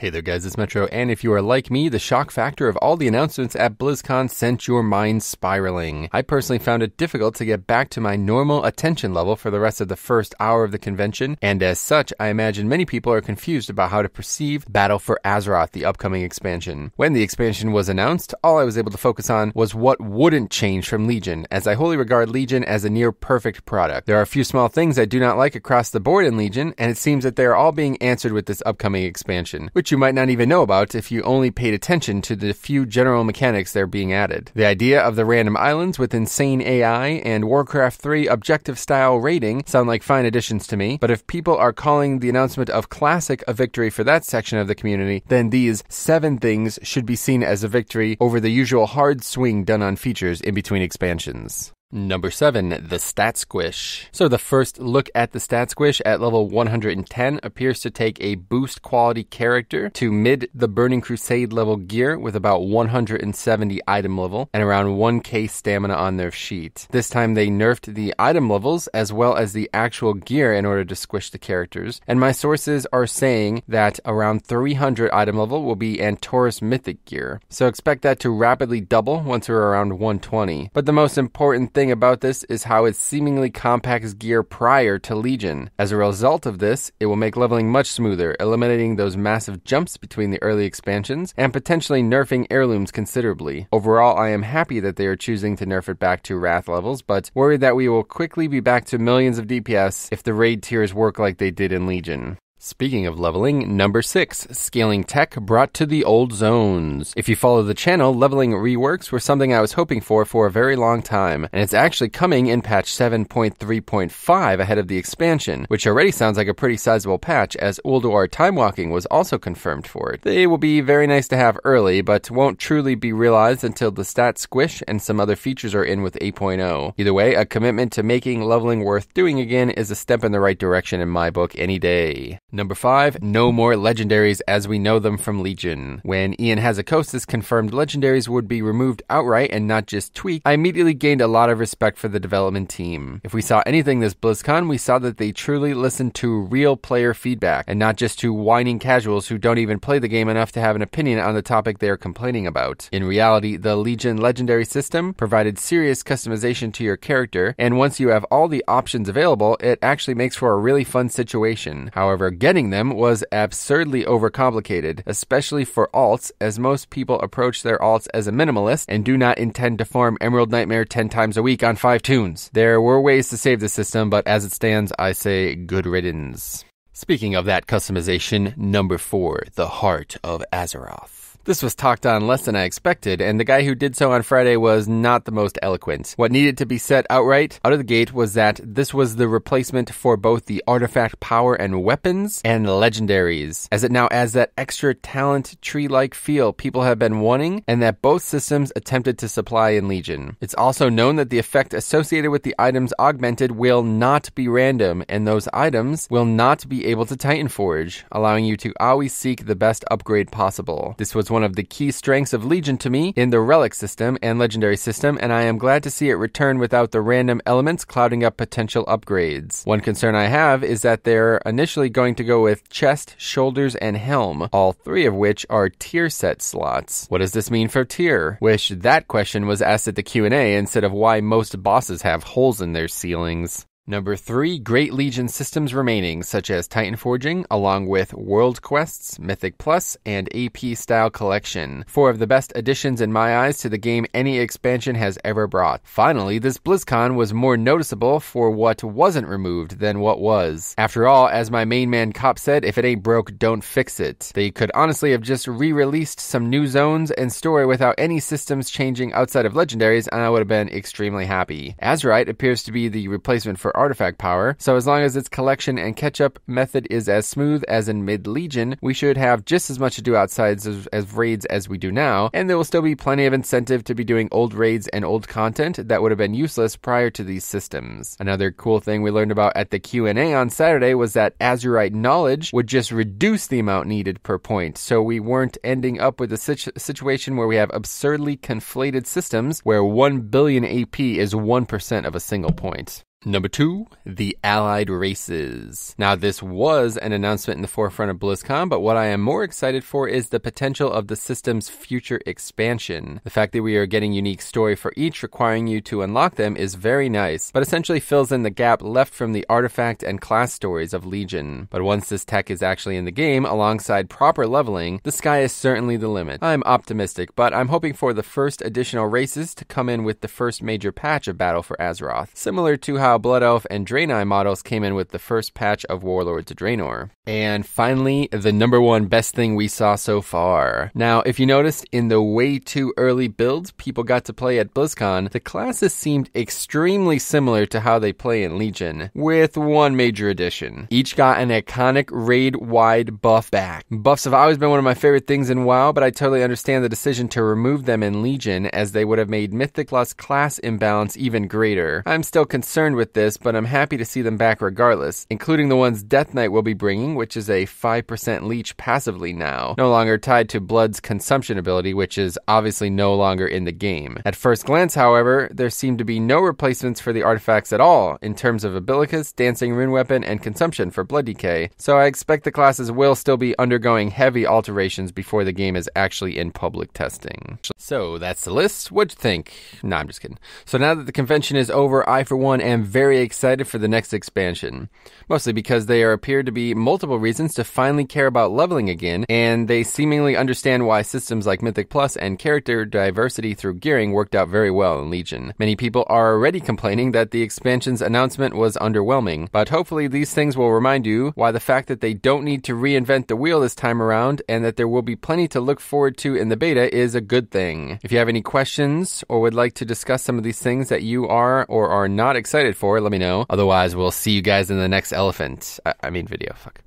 Hey there guys, it's Metro, and if you are like me, the shock factor of all the announcements at BlizzCon sent your mind spiraling. I personally found it difficult to get back to my normal attention level for the rest of the first hour of the convention, and as such, I imagine many people are confused about how to perceive Battle for Azeroth, the upcoming expansion. When the expansion was announced, all I was able to focus on was what wouldn't change from Legion, as I wholly regard Legion as a near-perfect product. There are a few small things I do not like across the board in Legion, and it seems that they are all being answered with this upcoming expansion, which you might not even know about if you only paid attention to the few general mechanics that are being added. The idea of the random islands with insane AI and Warcraft 3 objective-style rating sound like fine additions to me, but if people are calling the announcement of Classic a victory for that section of the community, then these 7 things should be seen as a victory over the usual hard swing done on features in between expansions. Number 7, the Stat Squish. So the first look at the Stat Squish at level 110 appears to take a boost quality character to mid the Burning Crusade level gear with about 170 item level and around 1k stamina on their sheet. This time they nerfed the item levels as well as the actual gear in order to squish the characters, and my sources are saying that around 300 item level will be Antorus Mythic gear. So expect that to rapidly double once we're around 120. But the most important thing about this is how it seemingly compacts gear prior to Legion. As a result of this, it will make leveling much smoother, eliminating those massive jumps between the early expansions and potentially nerfing heirlooms considerably. Overall, I am happy that they are choosing to nerf it back to Wrath levels, but worried that we will quickly be back to millions of DPS if the raid tiers work like they did in Legion. Speaking of leveling, number 6, scaling tech brought to the old zones. If you follow the channel, leveling reworks were something I was hoping for a very long time, and it's actually coming in patch 7.3.5 ahead of the expansion, which already sounds like a pretty sizable patch, as Ulduar Time Walking was also confirmed for it. They will be very nice to have early, but won't truly be realized until the Stat Squish and some other features are in with 8.0. Either way, a commitment to making leveling worth doing again is a step in the right direction in my book any day. Number 5, no more legendaries as we know them from Legion. When Ian Hazzikostas confirmed legendaries would be removed outright and not just tweaked, I immediately gained a lot of respect for the development team. If we saw anything this BlizzCon, we saw that they truly listened to real player feedback and not just to whining casuals who don't even play the game enough to have an opinion on the topic they are complaining about. In reality, the Legion legendary system provided serious customization to your character, and once you have all the options available, it actually makes for a really fun situation. However, getting them was absurdly overcomplicated, especially for alts, as most people approach their alts as a minimalist and do not intend to farm Emerald Nightmare 10 times a week on 5 tunes. There were ways to save the system, but as it stands, I say good riddance. Speaking of that customization, number 4, the Heart of Azeroth. This was talked on less than I expected, and the guy who did so on Friday was not the most eloquent. What needed to be said outright out of the gate was that this was the replacement for both the artifact power and weapons and legendaries, as it now adds that extra talent tree-like feel people have been wanting and that both systems attempted to supply in Legion. It's also known that the effect associated with the items augmented will not be random, and those items will not be able to Titan Forge, allowing you to always seek the best upgrade possible. This was one of the key strengths of Legion to me in the Relic system and Legendary system, and I am glad to see it return without the random elements clouding up potential upgrades. One concern I have is that they're initially going to go with chest, shoulders, and helm, all 3 of which are tier set slots. What does this mean for tier? Wish that question was asked at the Q&A instead of why most bosses have holes in their ceilings. Number 3, Great Legion systems remaining, such as Titan Forging, along with World Quests, Mythic Plus, and AP Style Collection. 4 of the best additions in my eyes to the game any expansion has ever brought. Finally, this BlizzCon was more noticeable for what wasn't removed than what was. After all, as my main man Cop said, if it ain't broke, don't fix it. They could honestly have just re-released some new zones and story without any systems changing outside of legendaries, and I would have been extremely happy. Azerite appears to be the replacement for artifact power, so as long as its collection and catch-up method is as smooth as in mid-Legion, we should have just as much to do outside as raids as we do now, and there will still be plenty of incentive to be doing old raids and old content that would have been useless prior to these systems. Another cool thing we learned about at the Q&A on Saturday was that Azerite knowledge would just reduce the amount needed per point, so we weren't ending up with a situation where we have absurdly conflated systems where 1 billion AP is 1% of a single point. Number 2, the allied races. Now, this was an announcement in the forefront of BlizzCon, but what I am more excited for is the potential of the system's future expansion. The fact that we are getting unique story for each, requiring you to unlock them, is very nice, but essentially fills in the gap left from the artifact and class stories of Legion. But once this tech is actually in the game, alongside proper leveling, the sky is certainly the limit. I'm optimistic, but I'm hoping for the first additional races to come in with the first major patch of Battle for Azeroth, similar to how Blood Elf and Draenei models came in with the first patch of Warlords of Draenor. And finally, the number 1 best thing we saw so far. Now, if you noticed, in the way too early builds people got to play at BlizzCon, the classes seemed extremely similar to how they play in Legion, with one major addition. Each got an iconic raid-wide buff back. Buffs have always been one of my favorite things in WoW, but I totally understand the decision to remove them in Legion, as they would have made Mythic Plus class imbalance even greater. I'm still concerned with this, but I'm happy to see them back regardless, including the ones Death Knight will be bringing, which is a 5% leech passively now, no longer tied to Blood's consumption ability, which is obviously no longer in the game. At first glance, however, there seem to be no replacements for the artifacts at all, in terms of Abilicus, Dancing Rune Weapon, and consumption for Blood Decay, so I expect the classes will still be undergoing heavy alterations before the game is actually in public testing. So that's the list. What'd you think? Nah, I'm just kidding. So now that the convention is over, I for one am very excited for the next expansion. Mostly because there appear to be multiple reasons to finally care about leveling again, and they seemingly understand why systems like Mythic Plus and character diversity through gearing worked out very well in Legion. Many people are already complaining that the expansion's announcement was underwhelming, but hopefully these things will remind you why the fact that they don't need to reinvent the wheel this time around, and that there will be plenty to look forward to in the beta, is a good thing. If you have any questions or would like to discuss some of these things that you are or are not excited for, let me know. Otherwise, we'll see you guys in the next video. Fuck.